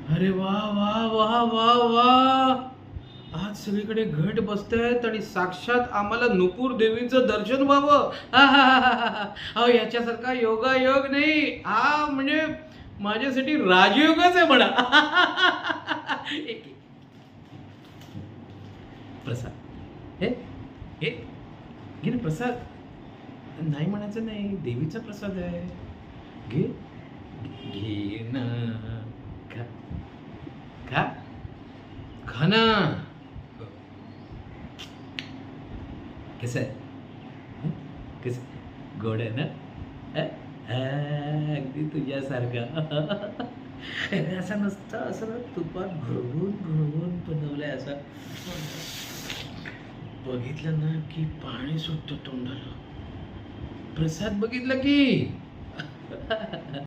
अरे वा वा वा वा वा, आज सगळीकडे घट बसतायत आणि साक्षात आम्हाला नुपूर देवीचं दर्शन व्हावं. अहो याच्यासारखा योगायोग नाही, हा म्हणजे माझ्यासाठी राजयोगच आहे म्हणा. एक प्रसाद, हे हे घे ना प्रसाद. नाही म्हणायचं नाही, देवीचा प्रसाद आहे. घे घे ना, खा खा खा ना. कसं आहे? हं? कसं गोड आहे ना? अगदी तुझ्यासारखा. असा नसता, असं ना तुपात घुळवून घुळवून बनवलंय असं. बघितलं ना की पाणी सुटतं तोंडाला. प्रसाद बघितलं की